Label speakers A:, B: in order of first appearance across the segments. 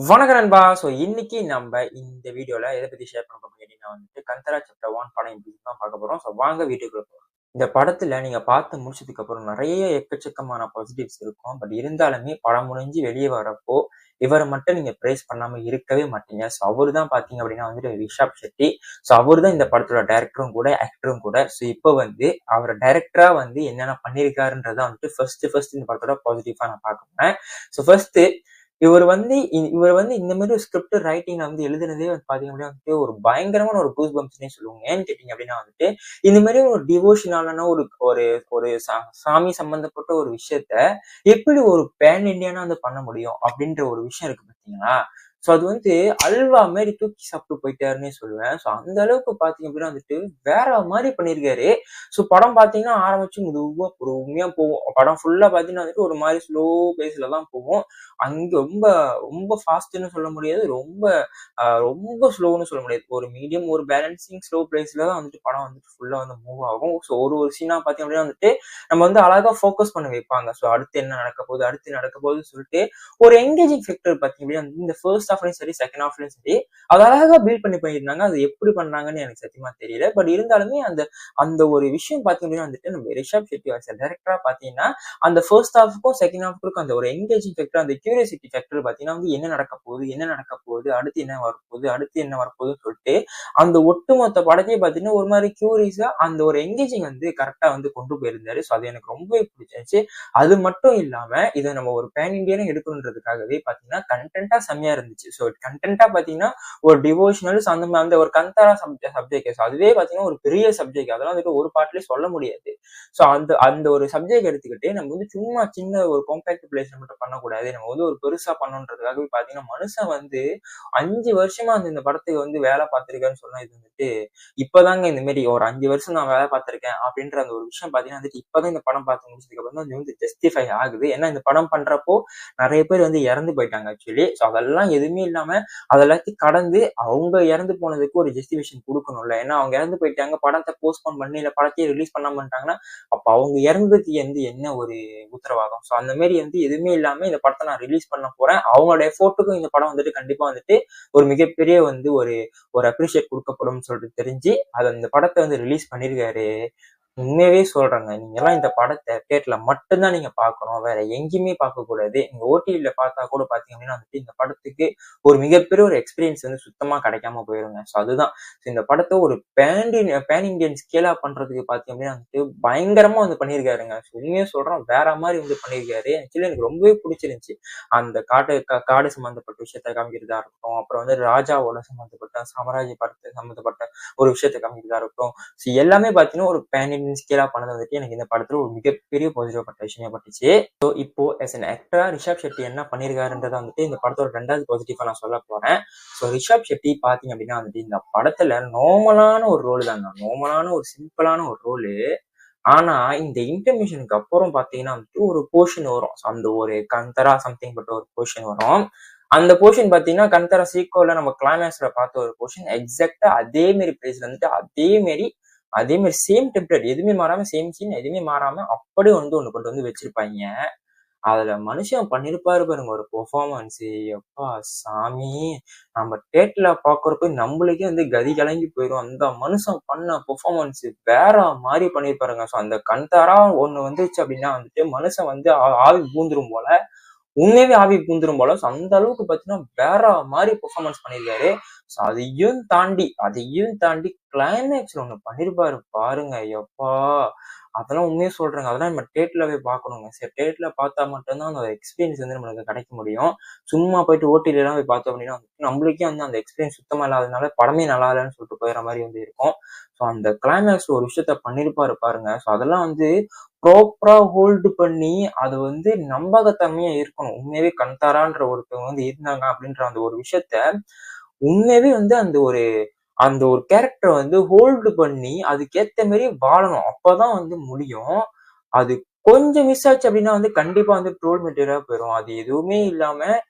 A: வணக்கம் நண்பா. இன்னைக்கு நம்ம இந்த வீடியோல எதை பத்தி ஷேர் பண்ண போறோம் அப்படின்னா கந்தரா சாப்டர் 1 படம் எப்படி தான் பார்க்க போறோம். வாங்க வீடியோக்குள்ள போறோம். இந்த படத்துல நீங்க பார்த்து முடிச்சதுக்கு அப்புறம் நிறைய எக்கச்சக்கமான பாசிட்டிவ்ஸ் இருக்கும். பட் இருந்தாலுமே படம் முடிஞ்சு வெளியே வரப்போ இவரை மட்டும் நீங்க பிரேஸ் பண்ணாம இருக்கவே மாட்டீங்க. அவரு தான் பாத்தீங்க அப்படின்னா ரிஷப் ஷெட்டி. அவரு தான் இந்த படத்தோட டைரக்டரும் கூட, ஆக்டரும் கூட. இப்போ அவர் டைரக்டரா என்னென்ன பண்ணிருக்காருன்றத ஃபர்ஸ்ட் இந்த படத்தோட பாசிட்டிவா நான் பார்க்க ஃபர்ஸ்ட் இவர் இந்த மாதிரி ஒரு ஸ்கிரிப்ட் ரைட்டிங் எழுதுனதே பாத்தீங்க அப்படின்னா ஒரு பயங்கரமான ஒரு கூஸ் பம்ப்ஸ்னே சொல்லுவாங்க. ஏன்னு கேட்டீங்க அப்படின்னா இந்த மாதிரி ஒரு டிவோஷனாலான ஒரு ஒரு ஒரு சாமி சம்பந்தப்பட்ட ஒரு விஷயத்த எப்படி ஒரு பேன் இண்டியானா பண்ண முடியும் அப்படின்ற ஒரு விஷயம் இருக்கு பாத்தீங்களா. அது அல்வா மாதிரி தூக்கி சாப்பிட்டு போயிட்டாருன்னே சொல்லுவேன். அந்த அளவுக்கு பாத்தீங்க அப்படின்னா வேற மாதிரி பண்ணிருக்காரு. படம் பாத்தீங்கன்னா ஆரம்பிச்சு மெதுவா பொறுமையா போகும். படம் ஃபுல்லா பாத்தீங்கன்னா ஒரு மாதிரி ஸ்லோ பேஸ்ல தான் போகும். அங்க ரொம்ப ரொம்ப ஃபாஸ்ட்னு சொல்ல முடியாது, ரொம்ப ரொம்ப ஸ்லோன்னு சொல்ல முடியாது. ஒரு மீடியம் ஒரு பேலன்சிங் ஸ்லோ பிளேஸ்ல தான் படம் ஃபுல்லா மூவ் ஆகும். ஒரு சீனா பாத்தீங்க அப்படின்னா நம்ம அழகா ஃபோக்கஸ் பண்ண வைப்பாங்க. அடுத்து என்ன நடக்க போகுது, அடுத்து நடக்க போகுதுன்னு சொல்லிட்டு ஒரு என்கேஜிங் ஃபேக்டர் பாத்தீங்க அப்படின்னா இந்த ஃபர்ஸ்ட் ஹாஃப்லயும் சரி, செகண்ட் ஹாஃப்லயும் சரி, அது அழகா பில்ட் பண்ணி பண்ணியிருந்தாங்க. அது எப்படி பண்ணாங்கன்னு எனக்கு சத்தியமா தெரியல. பட் இருந்தாலுமே அந்த அந்த ஒரு விஷயம் பாத்தீங்க அப்படின்னா நம்ம ரிஷப் ஷெட்டி டைரக்டரா பாத்தீங்கன்னா அந்த ஃபர்ஸ்ட் ஹாஃப்க்கும் செகண்ட் ஹாஃப்க்கும் அந்த ஒரு என்கேஜிங் ஃபேக்டர், அந்த கியூரியாசிட்டி ஃபேக்டர் பாத்தீங்கன்னா என்ன நடக்க போகுது, என்ன நடக்க போகுது, அடுத்து என்ன வரப்போகுது, அடுத்து என்ன வரப்போகுதுன்னு சொல்லிட்டு அந்த ஒட்டுமொத்த படத்தையே பாத்தீங்கன்னா ஒரு மாதிரி கியூரியஸா அந்த ஒரு என்கேஜிங் கரெக்டா கொண்டு போயிருந்தாரு. அது எனக்கு ரொம்பவே பிடிச்சிருந்துச்சு. அது மட்டும் இல்லாம இதை நம்ம ஒரு பேன் இண்டியனா எடுக்கணுன்றதுக்காகவே பாத்தீங்கன்னா கண்டென்ட்டா செம்மையா இருந்துச்சு. கண்டென்ட்டா பாத்தீங்கன்னா ஒரு டிவோஷனல் அந்த ஒரு கந்தாரா சப்ஜெக்ட் அதுவே பாத்தீங்கன்னா ஒரு பெரிய சப்ஜெக்ட். அதெல்லாம் ஒரு பாட்டுலயே சொல்ல முடியாது. அந்த அந்த ஒரு சப்ஜெக்ட் எடுத்துக்கிட்டு நம்ம சும்மா சின்ன ஒரு காம்பேக்ட் பிளேஸ்ல மட்டும் பண்ணக்கூடாது. நம்ம ஒரு பெருசா பண்ணணுன்றதுக்காகவே பாத்தீங்கன்னா மனுஷன் 5 வருஷமா இந்த படத்துக்கு வேலை பார்த்திருக்கான்னு சொன்னா இது இப்பதாங்க இந்த மாதிரி ஒரு 5 வருஷம் நான் வேலை பார்த்திருக்கேன் அப்படின்ற அந்த ஒரு விஷயம் பாத்தீங்கன்னா இப்பதான் இந்த படம் பார்த்து முடிச்சதுக்கு அப்புறம் தான் ஜஸ்டிஃபை ஆகுது. ஏன்னா இந்த படம் பண்றப்போ நிறைய பேர் இறந்து போயிட்டாங்க ஆக்சுவலி. அதெல்லாம் எதுவுமே இல்லாம அதெல்லாத்தையும் கடந்து அவங்க இறந்து போனதுக்கு ஒரு ஜஸ்டிஃபிகேஷன் கொடுக்கணும்ல. ஏன்னா அவங்க இறந்து போயிட்டாங்க, படத்தை போஸ்ட்போன் பண்ணி இல்ல படத்தையே ரிலீஸ் பண்ண மாட்டாங்கன்னா அப்ப அவங்க இறந்ததுக்கு என்ன ஒரு உத்தரவாதம். அந்த மாதிரி எதுவுமே இல்லாம இந்த படத்தை நான் ரிலீஸ் பண்ண போறேன், அவங்களோட எஃபோர்ட்டுக்கும் இந்த படம் கண்டிப்பா ஒரு மிகப்பெரிய ஒரு ஒரு அப்ரிஷியேட் கொடுக்கப்படும் சொல்லிட்டு தெரிஞ்சு அதை இந்த படத்தை ரிலீஸ் பண்ணிருக்காரு. உண்மையாவே சொல்றேங்க, நீங்க எல்லாம் இந்த படத்தை தியேட்டர்ல மட்டும்தான் நீங்க பார்க்கணும், வேற எங்கேயுமே பார்க்க கூடாது. நீங்க ஓடிடில பார்த்தா கூட பாத்தீங்க அப்படின்னா இந்த படத்துக்கு ஒரு மிகப்பெரிய ஒரு எக்ஸ்பீரியன்ஸ் சுத்தமா கிடைக்காம போயிருங்க. அதுதான் இந்த படத்தை ஒரு பேன் இண்டியன் ஸ்கேலா பண்றதுக்கு பாத்தீங்க அப்படின்னா பயங்கரமா பண்ணியிருக்காருங்க. உண்மையா சொல்றேன், வேற மாதிரி பண்ணியிருக்காரு. ஆக்சுவலி எனக்கு ரொம்பவே பிடிச்சிருந்துச்சு. அந்த காடு சம்பந்தப்பட்ட விஷயத்த காமிக்கிறதா இருக்கட்டும், அப்புறம் ராஜாவோட சம்பந்தப்பட்ட சாம்ராஜ்ய படத்தை சம்பந்தப்பட்ட ஒரு விஷயத்த காமிக்கிறதா இருக்கட்டும், எல்லாமே பாத்தீங்கன்னா ஒரு பேன் இண்டியன் ஸ்கேலா பண்ணது எனக்கு இந்த படத்துல ஒரு மிகப்பெரிய பாசிட்டிவ் பட்ட விஷயமா பட்டுச்சு. இப்போ as an actor Rishabh Shetty என்ன பண்ணிருக்காருன்றத இந்த படத்தோட 2வது பாசிட்டிவா நான் சொல்ல போறேன். ரிஷப் ஷெட்டி பாத்தீங்க அப்படின்னா இந்த படத்துல நார்மலான ஒரு ரோல் தாங்க, நார்மலான ஒரு சிம்பிளான ஒரு ரோலு. ஆனா இந்த இன்டர்மிஷனுக்கு அப்புறம் பாத்தீங்கன்னா ஒரு போர்ஷன் வரும். அந்த ஒரு கந்தரா சம்திங் பட்ட ஒரு போர்ஷன் வரும். அந்த போர்ஷன் பாத்தீங்கன்னா கந்தரா சீக்வல்ல நம்ம கிளைமேக்ஸ்ல பார்த்த ஒரு போர்ஷன் எக்ஸாக்டா அதே மாதிரி பிளேஸ்ல அதே மாதிரி சேம் டெம்ப்ளேட், எதுவுமே மாறாம சேம் சீன் எதுவுமே மாறாம அப்படியே ஒண்ணு கொண்டு வச்சிருப்பாங்க. அதுல மனுஷன் பண்ணிருப்பாரு பாருங்க ஒரு பெர்ஃபார்மன்ஸ். எப்பா சாமி, நம்ம தியேட்டர்ல பாக்குறப்ப நம்மளுக்கே கதி கலங்கி போயிடும். அந்த மனுஷன் பண்ண பெர்ஃபார்மன்ஸ் வேற மாதிரி பண்ணிருப்பாருங்க. அந்த கந்தாரா ஒண்ணு வந்துச்சு அப்படின்னா மனுஷன் ஆவி பூந்துரும் போல, உண்மையாவே ஆவி பூந்துரும் போல. அந்த அளவுக்கு பாத்தீங்கன்னா வேற மாதிரி பெர்ஃபார்மன்ஸ் பண்ணிருக்காரு. அதையும் தாண்டி கிளைமேக்ஸ்ல ஒண்ணு பண்ணிருப்பாரு பாருங்க. எப்பா, அதெல்லாம் உண்மையா சொல்றேங்க. அதெல்லாம் நம்ம தியேட்டர்ல போய் பார்க்கணுங்க. தியேட்டர்ல பார்த்தா மட்டும்தான் அந்த எக்ஸ்பீரியன்ஸ் நம்மளுக்கு கிடைக்க முடியும். சும்மா போயிட்டு ஓடிடில எல்லாம் போய் பார்த்தோம் அப்படின்னா நம்மளுக்கே அந்த எக்ஸ்பீரியன்ஸ் சுத்தமா இல்லாததுனால படமே நல்லா இல்லைன்னு சொல்லிட்டு போயிடுற மாதிரி இருக்கும். அந்த கிளைமேக்ஸ்ல ஒரு விஷயத்த பண்ணிருப்பாரு பாருங்க. அதெல்லாம் ப்ராப்பரா ஹோல்டு பண்ணி அது நம்பகத்தன்மையா இருக்கணும். உண்மையாவே கந்தாரான்ற ஒருத்தவங்க இருந்தாங்க அப்படின்ற அந்த ஒரு விஷயத்த உண்மையாவே அந்த ஒரு கேரக்டர் ஹோல்டு பண்ணி அதுக்கேத்த மாதிரி வாழணும். அப்பதான் முடியும். அது கொஞ்சம் மிஸ் ஆச்சு அப்படின்னா கண்டிப்பா ட்ரோல் மெட்டீரியலா போயிடும். அது எதுவுமே இல்லாம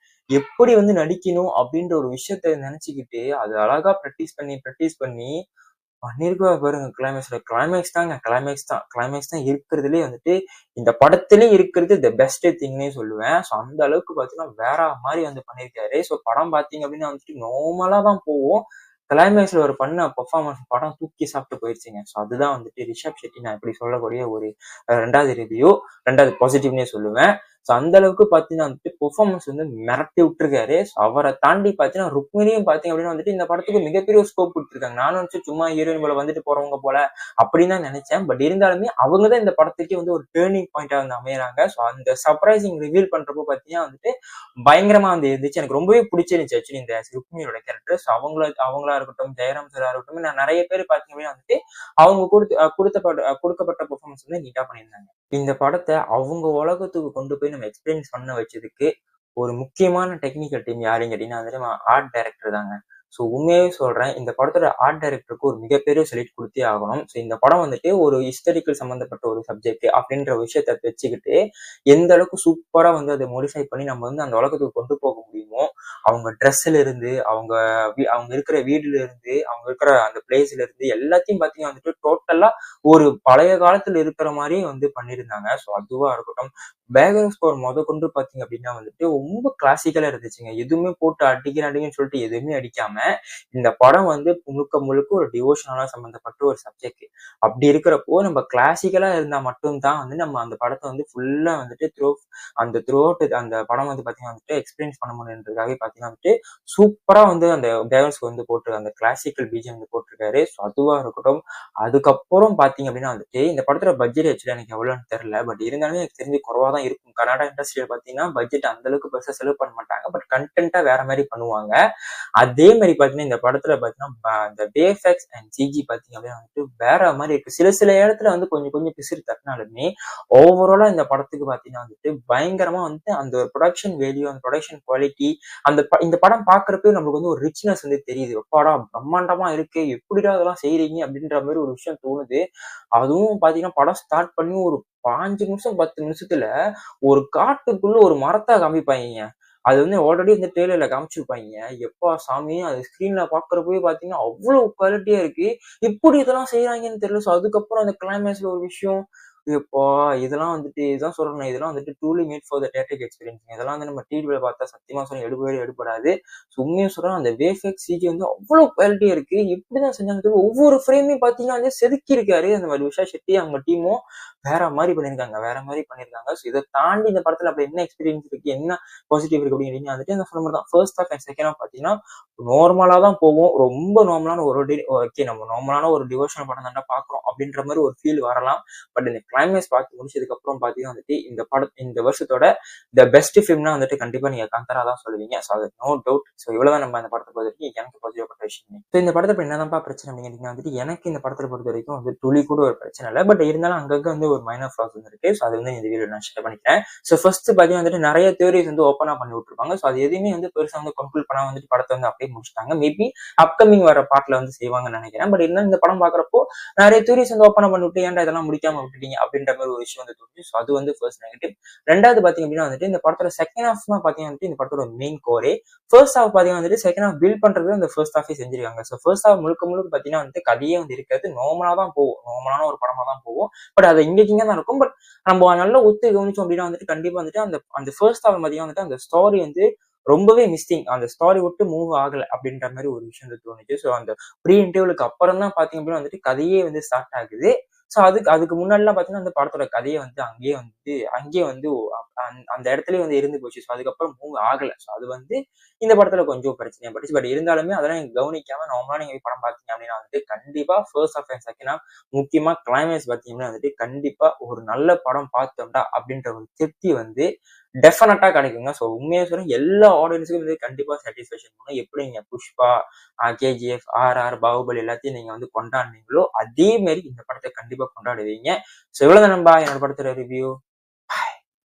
A: எப்படி நடிக்கணும் அப்படின்ற ஒரு விஷயத்த நினைச்சுக்கிட்டு அது அழகா ப்ராக்டிஸ் பண்ணி பண்ணியிருக்கா பாருங்க கிளைமேக்ஸ்ல. கிளைமேக்ஸ் தாங்க. கிளைமேக்ஸ் தான். கிளைமேக்ஸ் தான் இருக்கிறதுலயே வந்துட்டு இந்த படத்திலே இருக்கிறது தி பெஸ்ட் திங்னே சொல்லுவேன். ஸோ அந்த அளவுக்கு பார்த்தீங்கன்னா, வேற மாரி வந்து பண்ணியிருக்காரு. ஸோ படம் பார்த்தீங்க அப்டின்னா வந்துட்டு நார்மலா தான் போகும். கிளைமேக்ஸ்ல ஒரு பண்ண பெர்ஃபார்மன்ஸ் படம் தூக்கி சாப்பிட்டு போயிருச்சுங்க. ஸோ அதுதான் வந்துட்டு ரிஷப் ஷெட்டி நான் இப்படி சொல்லக்கூடிய ஒரு 2வது ரிவ்யூ. 2வது பாசிட்டிவ்னே சொல்லுவேன். ஸோ அந்த அளவுக்கு பார்த்தீங்கன்னா வந்துட்டு பெர்ஃபார்மன்ஸ் வந்து மிரட்டி விட்டுருக்காரு. ஸோ அவர தாண்டி பார்த்தீங்கன்னா, ருக்மிணியும் பார்த்தீங்க அப்டின்னா வந்துட்டு இந்த படத்துக்கு மிகப்பெரிய ஒரு ஸ்கோப் குடுத்துருக்காங்க. நானும் நெனச்சேன் சும்மா ஹீரோயின் போல வந்துட்டு போறவங்க போல அப்படின்னு தான் நெனச்சேன். பட் இருந்தாலுமே அவங்க தான் இந்த படத்துக்கே வந்து ஒரு டர்னிங் பாயிண்ட்டா வந்து அமையறாங்க. ஸோ அந்த சர்ப்ரைசிங் ரிவீல் பண்றப்போ பார்த்தீங்கன்னா வந்துட்டு பயங்கரமா வந்து இருந்துச்சு. எனக்கு ரொம்பவே புடிச்சிருந்துச்சு ஆக்சுவலி இந்த ருக்மிணியோட கேரக்டர். ஸோ அவங்களா இருக்கட்டும், ஜெயராம் சாரா இருக்கட்டும், நான் நெறைய பேர் பார்த்தீங்க அப்டின்னா வந்துட்டு அவங்க குடுக்கப்பட்ட பெர்ஃபார்மன்ஸ் வந்து நீட்டா பண்ணியிருந்தாங்க. இந்த படத்த அவங்க உலகத்துக்கு கொண்டு போய் நம்ம எக்ஸ்பீரியன்ஸ் பண்ண வச்சதுக்கு ஒரு முக்கியமான டெக்னிக்கல் டீம் யாருன்னு கேட்டீங்கன்னா வந்துட்டு ஆர்ட் டைரக்டர் தாங்க. ஸோ உண்மையாவே சொல்றேன். இந்த படத்தோட ஆர்ட் டைரக்டருக்கு ஒரு மிகப்பெரிய சல்யூட் குடுத்தே ஆகணும். ஸோ இந்த படம் வந்துட்டு ஒரு ஹிஸ்டாரிக்கல் சம்மந்தப்பட்ட ஒரு சப்ஜெக்ட் அப்படின்ற விஷயத்த வச்சுக்கிட்டு, எந்த அளவுக்கு சூப்பரா வந்து அத மாடிஃபை பண்ணி நம்ம வந்து அந்த உலகத்துக்கு கொண்டு போக முடியுமோ, அவங்க ட்ரெஸ்ல இருந்து, அவங்க இருக்கிற வீடுல இருந்து, அவங்க இருக்கிற அந்த பிளேஸ்ல இருந்து எல்லாத்தையும் பார்த்தீங்கன்னா வந்துட்டு டோட்டலா ஒரு பழைய காலத்துல இருக்கிற மாரியே வந்து பண்ணியிருந்தாங்க. ஸோ அதுவா இருக்கட்டும், பேக்ரவுண்ட் ஸ்கோர் மொதற்கொண்டு பார்த்தீங்க அப்படின்னா வந்துட்டு ரொம்ப கிளாசிக்கலா இருந்துச்சுங்க. எதுவுமே போட்டு அடிங்கன்னு சொல்லிட்டு எதுவுமே அடிக்காம, இந்த படம் வந்து முழுக்க முழுக்க ஒரு டிவோஷனலா சம்மந்தப்பட்ட ஒரு சப்ஜெக்ட். அப்படி இருக்கிறப்போ நம்ம கிளாசிக்கலா இருந்தா மட்டும் தான் வந்து நம்ம அந்த படத்த வந்து ஃபுல்லா வந்துட்டு த்ரூ அவுட் அந்த படம் வந்து பார்த்தீங்கன்னா வந்துட்டு எக்ஸ்பீரியன்ஸ் பண்ண முடியுன்றதுக்காகவே பார்த்தீங்கன்னா வந்துட்டு, சூப்பரா வந்து அந்த பேக்ரவுண்ட் ஸ்கோர் வந்து போட்டு அந்த கிளாசிக்கல் பிஜிஎம் வந்து போட்டிருக்காரு. ஸோ அதுவா இருக்கட்டும். அதுக்கப்புறம் பார்த்தீங்க அப்படின்னா வந்துட்டு, இந்த படத்தோட பட்ஜெட் ஆக்சுவலி எனக்கு எவ்வளோன்னு தெரியல. பட் இருந்தாலுமே எனக்கு தெரிஞ்சு குறைவா தான் இருக்கும். கன்னடா இண்டஸ்ட்ரியில பார்த்தீங்கன்னா, பட்ஜெட் அந்த அளவுக்கு பெருசா செலவு பண்ண மாட்டாங்க. பட் கன்டென்ட்டா வேற மாரி பண்ணுவாங்க. அதே மாரி பார்த்தீங்கன்னா, இந்த படத்துல பார்த்தீங்கன்னா, இந்த விஎஃப்எக்ஸ் அண்ட் சிஜி பார்த்தீங்க அப்படின்னா வந்துட்டு வேற மாரி இருக்கு. சில சில இடத்துல வந்து கொஞ்சம் கொஞ்சம் பிசிறு தட்டுனாலுமே, ஓவராலா இந்த படத்துக்கு பார்த்தீங்கன்னா வந்துட்டு, பயங்கரமா வந்துட்டு அந்த ஒரு புரொடக்ஷன் வேல்யூ, அந்த புரொடக்ஷன் குவாலிட்டி, இந்த படம் பார்க்கறப்பயே நம்மளுக்கு வந்து ஒரு ரிச்னஸ் வந்து தெரியுது. அப்பாடா! பிரம்மாண்டமா இருக்கே! எப்படிடா இதெல்லாம் செய்றீங்க? அப்படின்ற மாரி ஒரு விஷயம் தோணுது. அதுவும் பார்த்தீங்கன்னா, படம் ஸ்டார்ட் பண்ணி ஒரு 5 நிமிஷம், 10 நிமிஷத்துல ஒரு காட்டுக்குள்ள ஒரு மரத்த காமிப்பாய்ங்கங்க. அது வந்து ஆல்ரெடி வந்து ட்ரெய்லர்ல காமிச்சிருப்பாய்ங்க. எப்பா சாமி! அது ஸ்க்ரீன்ல பார்க்கறப்பவே பார்த்தீங்கன்னா, அவ்ளோ குவாலிட்டியா இருக்கு. எப்படி இதெல்லாம் செய்றாய்ங்கன்னு தெரியல. ஸோ அதுக்கப்புறம் அந்த கிளைமேக்ஸ்ல ஒரு விஷயம், எப்பா! இதெல்லாம் வந்துட்டு இதுதான் சொல்றேனே, இதெல்லாம் வந்துட்டு ட்ரூலி மேட் ஃபார் த தியேட்ரிக் எக்ஸ்பீரியன்ஸ்ங்க. இதெல்லாம் வந்து நம்ம டிவில பார்த்தா சத்தியமா சொல்றேன் எடுபடவே எடுபடாது. ஸோ உண்மையா சொல்றேன் அந்த விஎஃப்எக்ஸ், சிஜி வந்து அவ்ளோ குவாலிட்டியா இருக்கு. எப்படிதான் செஞ்சாங்கன்னு தெரியல. ஒவ்வொரு ஃப்ரேமையும் பார்த்தீங்கன்னா வந்து செதுக்கியிருக்காரு அந்த மாரி விஷா ஷெட்டி அவங்க டீமும். வேற மாரி பண்ணியிருக்காங்க. வேற மாரி பண்ணியிருக்காங்க. ஸோ இத தாண்டி இந்த படத்துல அப்ப என்ன எக்ஸ்பீரியன்ஸ் இருக்கு? என்ன பாசிட்டிவ் இருக்கு அப்படின்னு வந்துட்டு நான் சொன்ன மாரி தான். First half and second half பார்த்தீங்கன்னா, நார்மலா தான் போகும். ரொம்ப நார்மலான ஒரு ஓகே நம்ம நார்மலான ஒரு டிவோஷனல் படம் தான்டா பார்க்குறோம் அப்படின்ற மாரி ஒரு ஃபீல் வரலாம். பட் இந்த கிளைமேக்ஸ் பார்த்து முடிச்சதுக்கு அப்புறம் பார்த்தீங்கன்னா வந்துட்டு, இந்த வருஷத்தோட பெஸ்ட் ஃபிலிம்னா வந்துட்டு கண்டிப்பா நீங்க காந்தாரா தான் சொல்லுவீங்க. ஸோ அது நோ டவுட். ஸோ இவ்வளவுதான் நம்ம அந்த படத்த பொறுத்தவரைக்கும் எனக்கு பாசிட்டிவ் விஷயமே. ஸோ இந்த படத்துல இப்ப என்னதான்ப்பா பிரச்சனை அப்படின்னு கேட்டீங்கன்னா வந்துட்டு, எனக்கு இந்த படத்துல பொறுத்தவரைக்கும் வந்து துளி கூட ஒரு பிரச்சனை இல்ல. பட் இருந்தாலும் அங்கங்க வந்து ஒரு மைனர் ஃப்ளாஸ் வந்து இருக்கு. ஸோ அது வந்து இந்த வீடியோல நான் ஷேர் பண்ணிக்கிறேன். ஸோ ஃபர்ஸ்ட் பார்த்தீங்கன்னா வந்துட்டு நெறைய தியரிஸ் வந்து ஓப்பனா பண்ணி விட்டுருப்பாங்க. ஸோ அது எதையுமே வந்து பெருசா வந்து கன்க்ளூட் பண்ணாம வந்துட்டு படத்த வந்து அப்படியே முடிச்சுட்டாங்க. மேபி அப்கமிங் வர பார்ட்ல வந்து செய்வாங்கன்னு நெனைக்கிறேன். பட் இருந்தாலும் இந்த படம் பார்க்குறப்போ நெறைய தியரிஸ் வந்து ஓப்பனா பண்ணி விட்டு ஏன்டா இதெல்லாம் முடிக்காம விட்டுட்டீங்க அப்படின்ற மாரி ஒரு விஷயம் வந்து தோணுச்சு. ஸோ அது வந்து ஃபர்ஸ்ட் நெகட்டிவ். 2வது பார்த்தீங்க அப்படின்னா வந்துட்டு இந்த படத்தோட செகண்ட் ஹாஃப் தான் பார்த்தீங்கன்னா வந்துட்டு இந்த படத்தோட மெயின் கோரே. ஃபர்ஸ்ட் ஹாஃப் பார்த்தீங்கன்னா வந்துட்டு செகண்ட் ஹாஃப் பில்ட் பண்றது அந்த ஃபர்ஸ்ட் ஹாஃபே செஞ்சிருக்காங்க. ஸோ ஃபர்ஸ்ட் ஹாஃப் முழுக்க முழுக்க பார்த்தீங்கன்னா வந்துட்டு கதையே வந்து இருக்காது. நார்மலா தான் போகும். நார்மலான ஒரு படமா தான் போகும். பட் அது இங்க தான் இருக்கும். பட் நம்ம நல்லா ஒத்து கவனிச்சோம் அப்படின்னா வந்துட்டு கண்டிப்பா வந்துட்டு அந்த ஃபர்ஸ்ட் ஹாஃப் பார்த்தீங்கன்னா வந்துட்டு அந்த ஸ்டோரி வந்து ரொம்பவே மிஸ்ஸிங். அந்த ஸ்டோரி விட்டு மூவ் ஆகல அப்படின்ற மாரி ஒரு விஷயம் வந்து தோணுச்சு. ஸோ அந்த ப்ரீ இன்டர்வலுக்கு அப்புறம் தான் பார்த்தீங்க அப்படின்னா வந்துட்டு கதையே வந்து ஸ்டார்ட் ஆகுது. ஸோ அதுக்கு முன்னாடிலாம் பார்த்தீங்கன்னா அந்த படத்தோட கதையே வந்து அங்கேயே வந்து அந்த இடத்துலயே வந்து இருந்து போச்சு. ஸோ அதுக்கப்புறம் மூவ் ஆகல. ஸோ அது வந்து இந்த படத்துல கொஞ்சம் பிரச்சனையா பட்டுச்சு. பட் இருந்தாலுமே அதெல்லாம் நீங்க கவனிக்காம நார்மலா நீங்க படம் பார்த்தீங்க அப்படின்னா வந்துட்டு கண்டிப்பா first half and second half முக்கியமா கிளைமேக்ஸ் பார்த்தீங்கன்னா வந்துட்டு கண்டிப்பா ஒரு நல்ல படம் பார்த்தோம்டா அப்படின்ற ஒரு திருப்தி வந்து டெஃபினட்டா கிடைக்குங்க. ஸோ உண்மையா சொல்றேன் எல்லா ஆடியன்ஸுக்கும் வந்து கண்டிப்பா சாட்டிஸ்ஃபேக்ஷன் பண்ணும். எப்படி நீங்க புஷ்பா, கேஜிஎஃப், ஆர்ஆர், பாகுபலி எல்லாத்தையும் நீங்க வந்து கொண்டாடுனீங்களோ அதே மாரி இந்த படத்த கண்டிப்பா கொண்டாடுவீங்க. ஸோ இவ்வளவுதான் நண்பா என்னோட படத்தோட ரிவ்யூ.